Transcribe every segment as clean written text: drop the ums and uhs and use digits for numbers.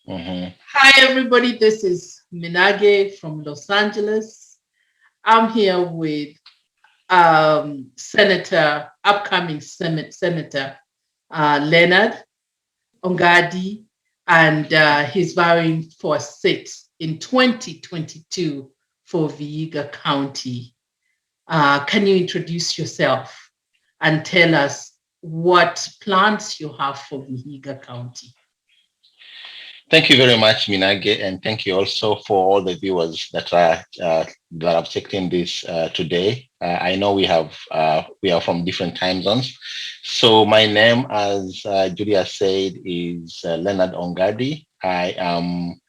Mm-hmm. Hi, everybody. This is Minage from Los Angeles. I'm here with upcoming Senator Leonard ONGADI, and he's vying for a seat in 2022 for Vihiga County. Can you introduce yourself and tell us what plans you have for Vihiga County? Thank you very much, Minage, and thank you also for all the viewers that have checked in this today. I know we are from different time zones. So my name, as Julia said, is Leonard Ongadi. Um,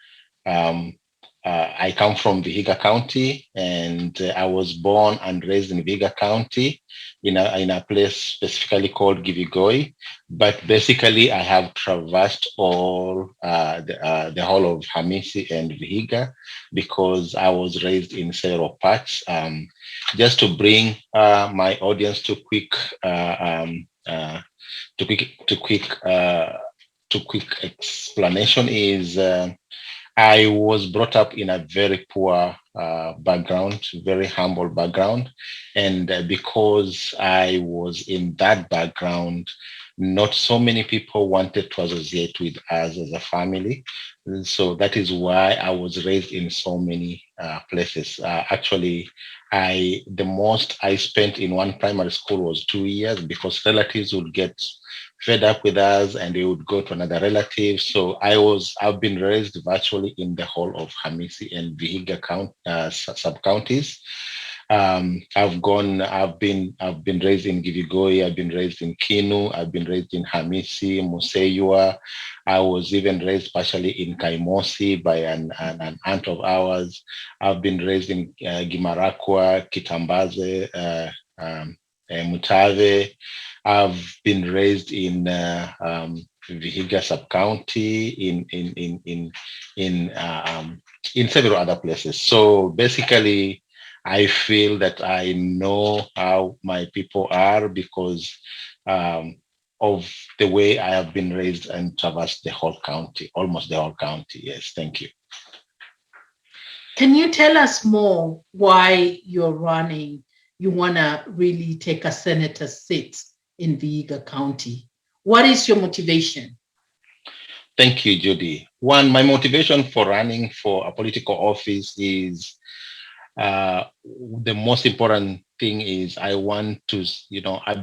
I come from Vihiga County, and I was born and raised in Vihiga County, in a place specifically called Givigoi. But basically, I have traversed all the whole of Hamisi and Vihiga because I was raised in several parts. Just to bring my audience to quick to quick to quick explanation is. I was brought up in a very poor background, very humble background. And because I was in that background, not so many people wanted to associate with us as a family. So that is why I was raised in so many places. Actually, the most I spent in one primary school was 2 years because relatives would get fed up with us and they would go to another relative. So I've been raised virtually in the whole of Hamisi and Vihiga sub counties. I've been raised in Givigoi, I've been raised in Kinu, I've been raised in Hamisi, Museyua. I was even raised partially in Kaimosi by an aunt of ours. I've been raised in Gimarakwa, Kitambaze, Mutave. I've been raised in Vihiga sub county, in several other places. So basically, I feel that I know how my people are because um, of the way I have been raised and traversed the whole county, almost the whole county. Yes, thank you. Can you tell us more why you're running? You want to really take a senator seat in Vihiga County. What is your motivation? Thank you, Judy. One, my motivation for running for a political office is uh, the most important thing is I want to,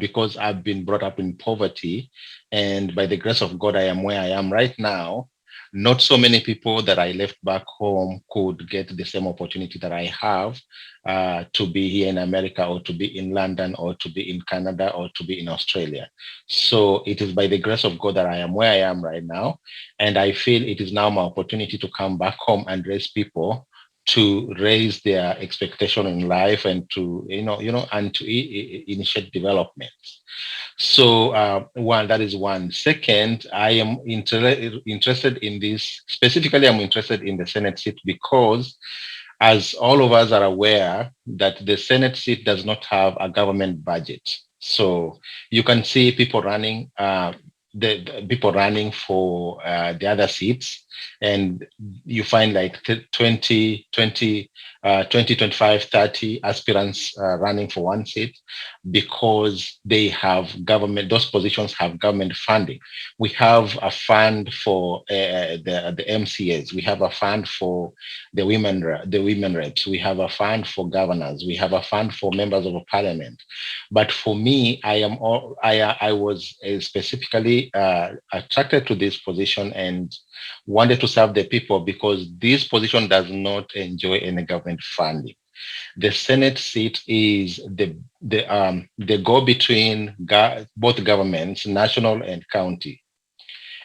because I've been brought up in poverty, and by the grace of God, I am where I am right now. Not so many people that I left back home could get the same opportunity that I have to be here in America or to be in London or to be in Canada or to be in Australia. So it is by the grace of God that I am where I am right now. And I feel it is now my opportunity to come back home and raise people to raise their expectation in life and to and to initiate development. So one, that is one. Second, I am interested in this specifically. I'm interested in the Senate seat because, as all of us are aware, that the Senate seat does not have a government budget. So you can see people running. The people running for the other seats, and you find like 20, 25, 30 aspirants running for one seat because they have government, those positions have government funding. We have a fund for the MCAs, we have a fund for the women reps, we have a fund for governors, we have a fund for members of parliament. But for me, I was specifically attracted to this position and wanted to serve the people because this position does not enjoy any government funding. The Senate seat is the go between both governments, national and county,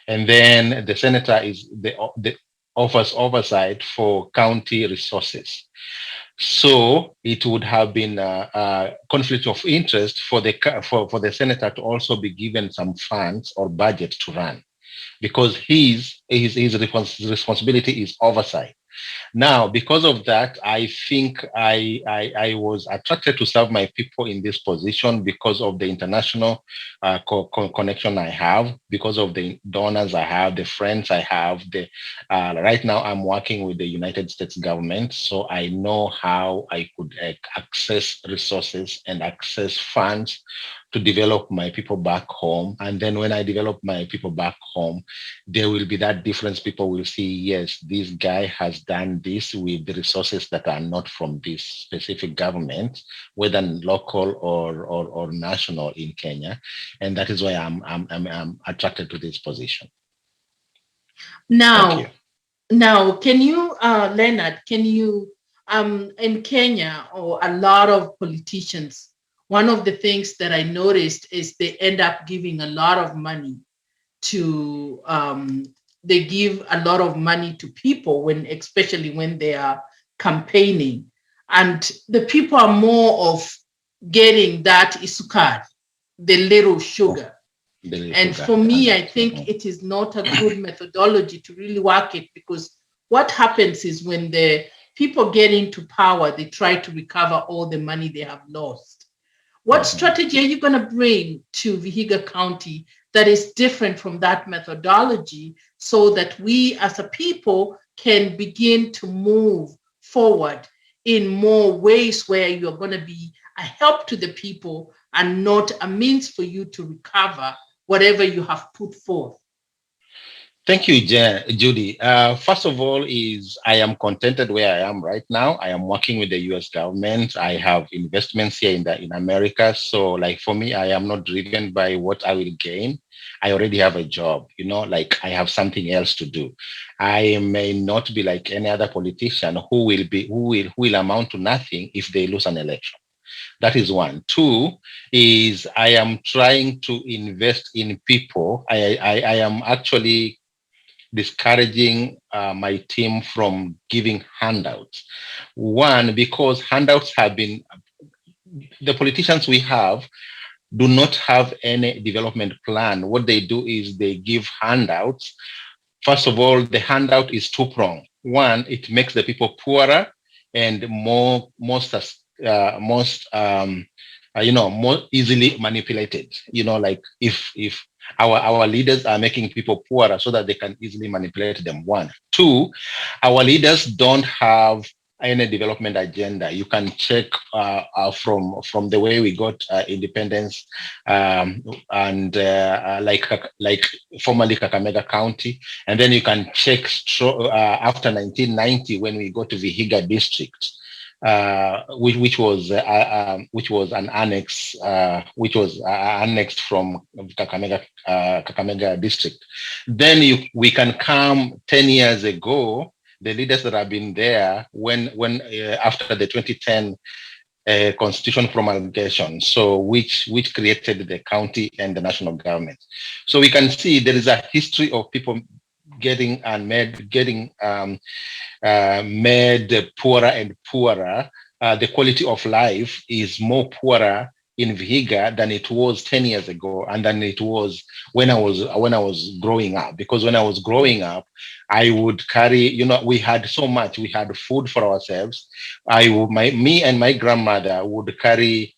and then the senator is the offers oversight for county resources. So it would have been a conflict of interest for for the senator to also be given some funds or budget to run because his responsibility is oversight. Now, because of that, I think I was attracted to serve my people in this position because of the international connection I have. because of the donors I have, the friends I have. Right now, I'm working with the United States government, so I know how I could access resources and access funds to develop my people back home. And then when I develop my people back home, there will be that difference. People will see, yes, this guy has done this with the resources that are not from this specific government, whether local or national in Kenya. And that is why I'm attracted to this position. Thank you. Now, can you, Leonard, can you, in Kenya, or a lot of politicians, one of the things that I noticed is they end up giving a lot of money to, they give a lot of money to people when, especially when they are campaigning. And the people are more of getting that isukar, the little sugar. And for me, I think it is not a good methodology to really work it, because what happens is when the people get into power, they try to recover all the money they have lost. What strategy are you going to bring to Vihiga County that is different from that methodology, so that we as a people can begin to move forward in more ways where you're going to be a help to the people and not a means for you to recover whatever you have put forth? Thank you, Judy. First of all, is I am contented where I am right now. I am working with the U.S. government. I have investments here in America. So, like for me, I am not driven by what I will gain. I already have a job. Like I have something else to do. I may not be like any other politician who will amount to nothing if they lose an election. That is one. Two is I am trying to invest in people. I am actually discouraging my team from giving handouts. One, because handouts have been, the politicians we have do not have any development plan. What they do is they give handouts. First of all, the handout is two-pronged. One, it makes the people poorer and more easily manipulated. Like if our leaders are making people poorer so that they can easily manipulate them. One. Two, our leaders don't have any development agenda. You can check from the way we got independence, and like formerly Kakamega County, and then you can check after 1990 when we got to Vihiga district. Which was an annex, which was annexed from Kakamega district. Then we can come 10 years ago, the leaders that have been there when after the 2010 constitution promulgation, so which created the county and the national government. So we can see there is a history of people getting made poorer and poorer. The quality of life is more poorer in Vihiga than it was 10 years ago, and than it was when I was growing up. Because when I was growing up, I would carry, we had so much. We had food for ourselves. Me and my grandmother would carry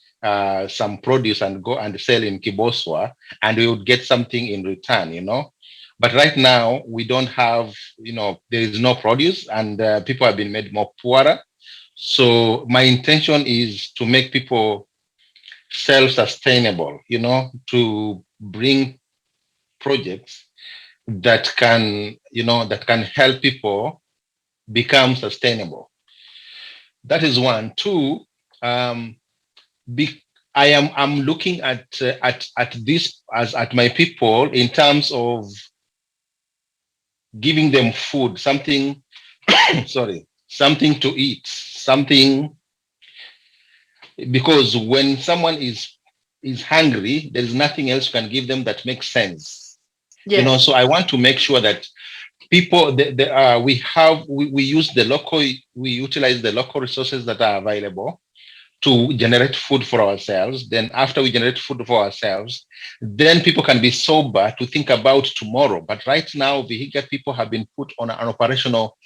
some produce and go and sell in Kiboswa, and we would get something in return. But right now, we don't have, there is no produce, and people have been made more poorer. So my intention is to make people self-sustainable, to bring projects that can help people become sustainable. That is one. Two, I'm looking at this as at my people in terms of giving them food, something, something to eat, something, because when someone is hungry, there is nothing else you can give them that makes sense. Yes. So I want to make sure that people, we utilize the local resources that are available to generate food for ourselves. Then after we generate food for ourselves, then people can be sober to think about tomorrow. But right now, Vihiga people have been put on an operational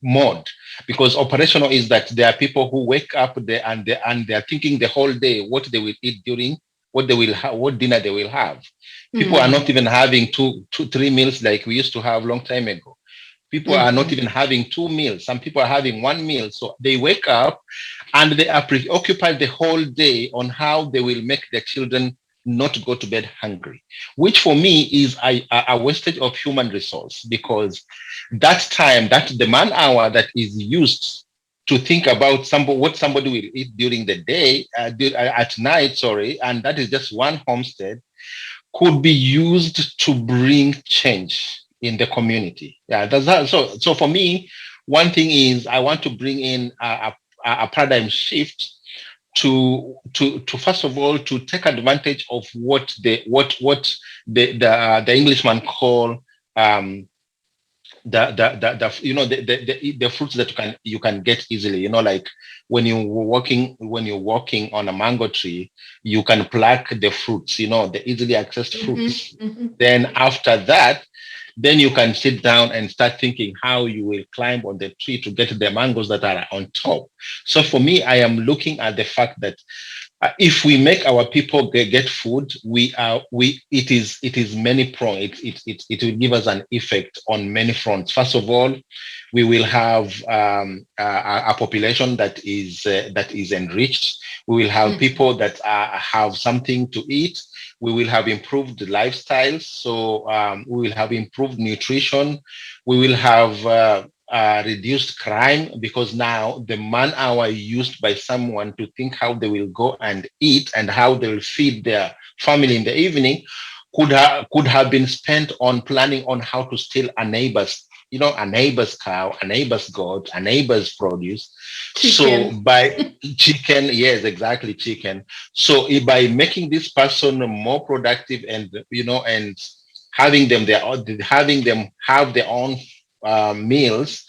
mode, because operational is that there are people who wake up there and they are thinking the whole day what they will eat during what they will have, what dinner they will have. People are Mm. not even having three meals like we used to have long time ago. People are not Mhm. even having two meals. Some people are having one meal. So they wake up and they are preoccupied the whole day on how they will make their children not go to bed hungry, which for me is a wastage of human resource, because that time, that the man hour that is used to think about what somebody will eat during the day, at night, sorry, and that is just one homestead, could be used to bring change in the community. Yeah, that's that. So for me, one thing is I want to bring in a paradigm shift to first of all to take advantage of what the Englishman call the you know the fruits that you can get easily, like when you're walking on a mango tree, you can pluck the fruits, the easily accessed Mhm. fruits. Mhm. Then after that, then you can sit down and start thinking how you will climb on the tree to get the mangoes that are on top. So for me, I am looking at the fact that if we make our people get food, it is many pronged. It will give us an effect on many fronts. First of all, we will have a population that is enriched. We will have Mhm. people that have something to eat. We will have improved lifestyles. So we will have improved nutrition. We will have reduced crime, because now the man hour used by someone to think how they will go and eat and how they will feed their family in the evening could have been spent on planning on how to steal a neighbor's cow, a neighbor's goat, a neighbor's produce. So Chicken. by chicken, yes, exactly, chicken. So by making this person more productive, and having them have their own meals,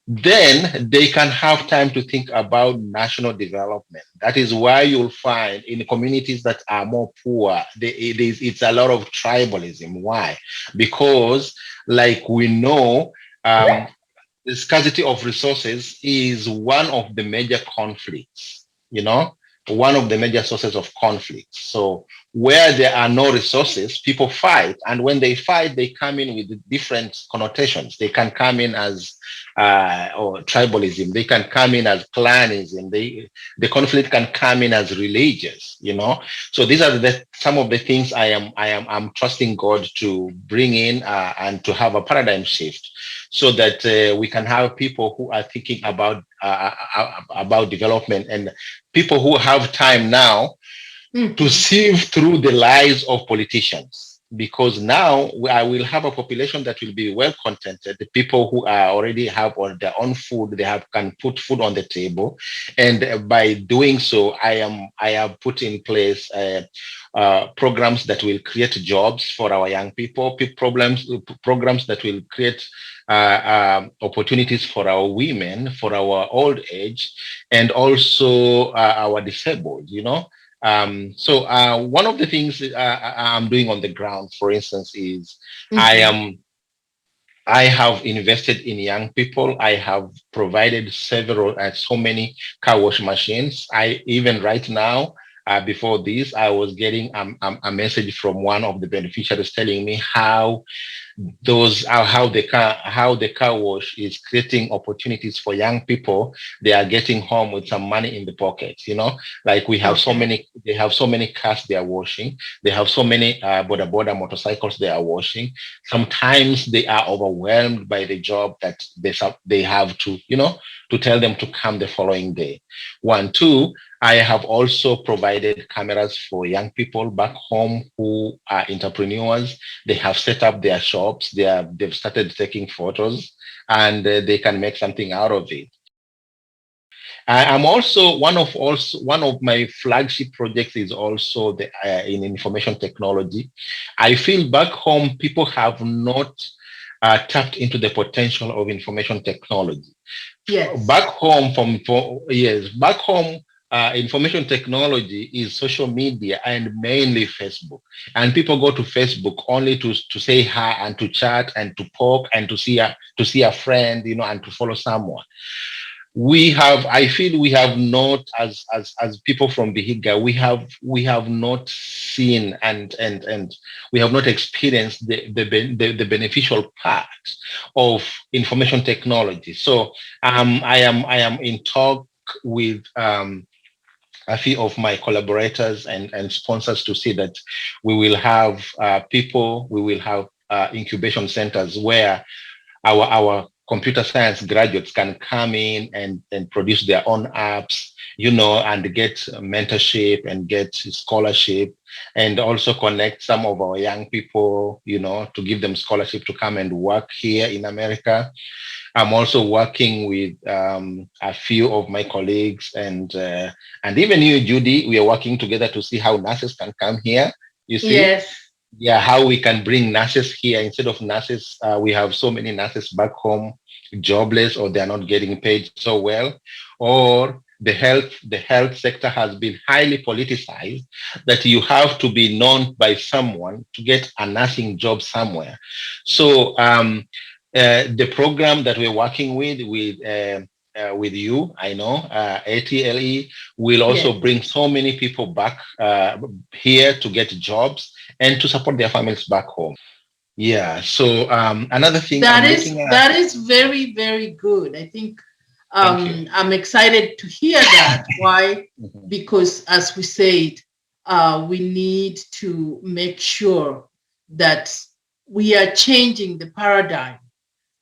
then they can have time to think about national development. That is why you'll find in communities that are more poor, it's a lot of tribalism. Why? Because, like we know, the scarcity of resources is one of the major conflicts, one of the major sources of conflict. So where there are no resources, people fight. And when they fight, they come in with different connotations. They can come in as or tribalism. They can come in as clanism. The conflict can come in as religious. So these are some of the things I'm trusting God to bring in, and to have a paradigm shift, so that we can have people who are thinking about development, and people who have time now to Mhm. sieve through the lies of politicians. Because now I will have a population that will be well contented. The people who are already have on their own food, they can put food on the table, and by doing so, I have put in place programs that will create jobs for our young people, programs that will create opportunities for our women, for our old age, and also our disabled. So one of the things I'm doing on the ground, for instance, is I Mhm. am I have invested in young people. I have provided so many car wash machines. I even right now, before this, I was getting a message from one of the beneficiaries telling me those are how the car wash is creating opportunities for young people. They are getting home with some money in the pocket, like Okay. they have so many cars they are washing. They have so many border motorcycles they are washing. Sometimes they are overwhelmed by the job that they have to tell them to come the following day. One, two, I have also provided cameras for young people back home who are entrepreneurs. They have set up their shops. They've started taking photos, and they can make something out of it. I'm also one of my flagship projects is also in information technology. I feel back home people have not tapped into the potential of information technology. Yes. Back home, back home, information technology is social media and mainly Facebook. And people go to Facebook only to say hi and to chat and to poke and to see a friend, and to follow someone. I feel we have not, as people from Vihiga, we have not seen and we have not experienced the beneficial part of information technology. So I am in talk with a few of my collaborators and sponsors to see that we will have we will have incubation centers where our computer science graduates can come in and produce their own apps, and get mentorship and get scholarship, and also connect some of our young people, to give them scholarship to come and work here in America. I'm also working with a few of my colleagues and even you, Judy. We are working together to see how nurses can come here. You see, Yes. yeah, how we can bring nurses here instead of nurses. We have so many nurses back home, jobless, or they're not getting paid so well, or the health sector has been highly politicized that you have to be known by someone to get a nursing job somewhere. So the program that we're working with you, I know, ATLE will also Yes. bring so many people back here to get jobs and to support their families back home. Yeah. So another thing That I'm is looking at. that is very, very good. I think Thank you. I'm excited to hear that. Why? Mhm. Because as we said, we need to make sure that we are changing the paradigm.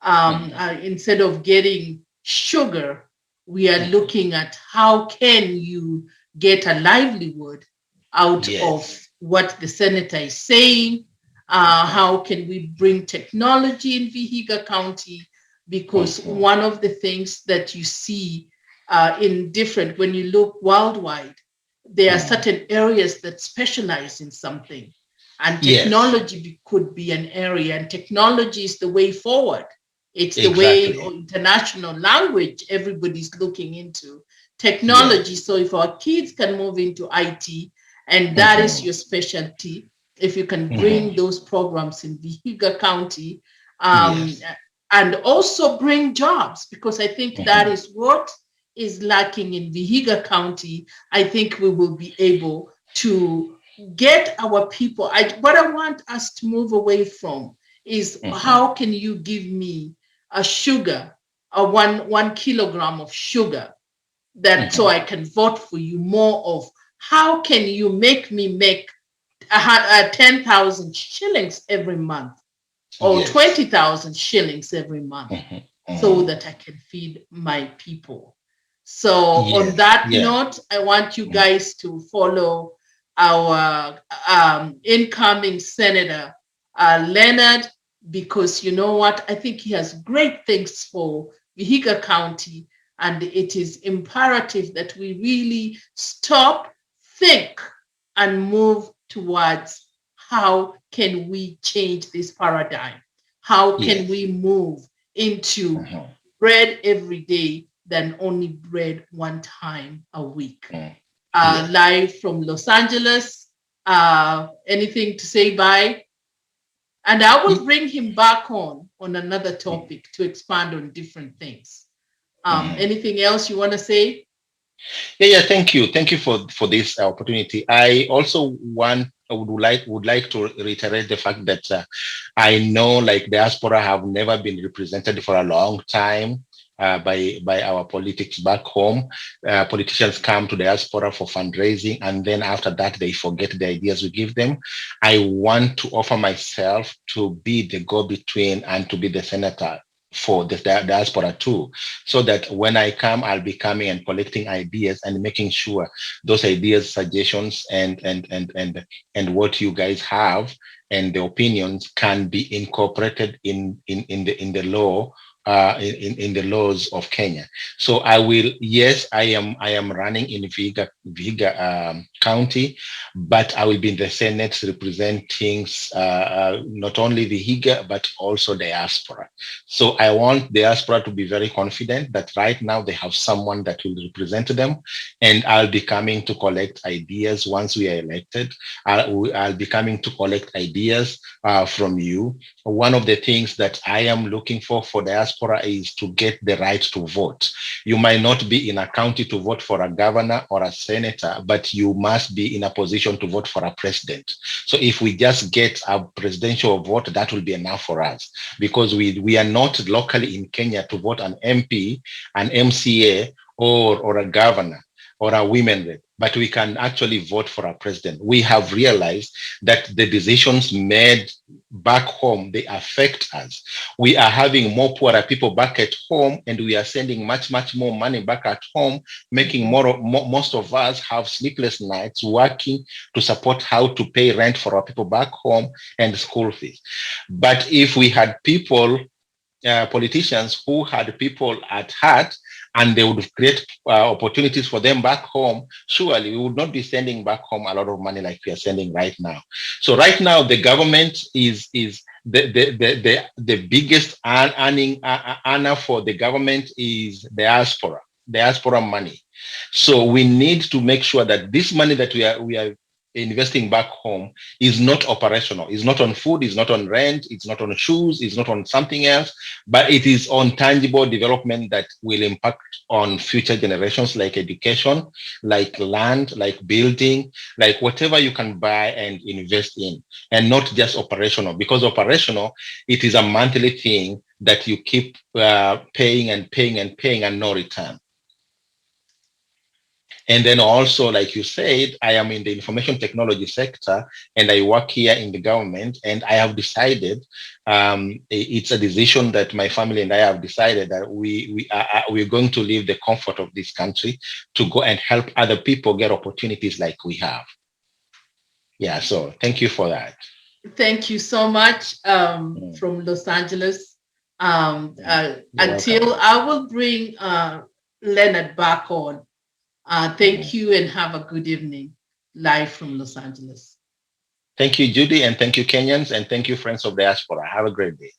Mhm. Instead of getting sugar, we are Mhm. looking at how can you get a livelihood out of Yes. what the senator is saying. Mhm. How can we bring technology in Vihiga County? Because Mhm. one of the things that you see in different, when you look worldwide, there are Mhm. certain areas that specialize in something, and Yes. technology could be an area, and technology is the way forward. It's the way, or Exactly. international language everybody's looking into Yes. technology. So if our kids can move into IT and that is Mhm. your specialty, if you can bring Mhm. those programs in Vihiga County, um, Yes. and also bring jobs, because I think that Mhm. is what is lacking in Vihiga County. I think we will be able to get our people. What I want us to move away from is, Mhm. how can you give me a sugar, a one kilogram of sugar, that so Mhm. I can vote for you? More of, how can you make me make 10,000 shillings every month, or Yes. 20,000 shillings every month, Mhm. so Mhm. that I can feed my people. So, on Yes. that Yeah. note, I want you Mhm. guys to follow our incoming Senator Leonard, because you know what? I think he has great things for Vihiga County, and it is imperative that we really stop, think, and move towards how can we change this paradigm? How can Yes. we move into Mhm. bread every day than only bread one time a week? Mhm. Yes. Live from Los Angeles. Anything to say bye? And I will bring him back on another Mhm. topic to expand on different things. Mhm. Anything else you want to say? Yeah, yeah. Thank you for this opportunity. I also would like to reiterate the fact that I know, like, diaspora have never been represented for a long time by our politics back home. Politicians come to diaspora for fundraising, and then after that they forget the ideas we give them. I want to offer myself to be the go-between and to be the senator for the diaspora too, so that when I come, I'll be coming and collecting ideas and making sure those ideas, suggestions, and what you guys have and the opinions can be incorporated in the law. In the laws of Kenya. So I will, yes, I am running in Vihiga County, but I will be in the Senate representing not only Vihiga but also diaspora. So I want diaspora to be very confident that right now they have someone that will represent them, and I'll be coming to collect ideas once we are elected. I'll be coming to collect ideas from you. One of the things that I am looking for diaspora diaspora is to get the right to vote. You might not be in a county to vote for a governor or a senator, but you must be in a position to vote for a president. So if we just get a presidential vote, that will be enough for us, because we are not locally in Kenya to vote an MP, an MCA, or a governor or a women rep, but we can actually vote for a president. We have realized that the decisions made back home, they affect us. We are having more poorer people back at home, and we are sending much more money back at home, making most of us have sleepless nights working to support how to pay rent for our people back home and school fees. But if we had people, politicians who had people at heart, and they would create opportunities for them back home, surely we would not be sending back home a lot of money like we are sending right now. So right now, the government is the biggest earner for the government is diaspora money. So we need to make sure that this money that we are investing back home is not operational. It's not on food, it's not on rent, it's not on shoes, it's not on something else, but it is on tangible development that will impact on future generations, like education, like land, like building, like whatever you can buy and invest in, and not just operational. Because operational, it is a monthly thing that you keep paying and no return. And then also, like you said, I am in the information technology sector and I work here in the government, and I have decided, it's a decision that my family and I have decided that we're going to leave the comfort of this country to go and help other people get opportunities like we have. Yeah, so thank you for that. Thank you so much, from Los Angeles. Until welcome. I will bring Leonard back on. Thank you and have a good evening, live from Los Angeles. Thank you, Judy, and thank you, Kenyans, and thank you, friends of diaspora. Have a great day.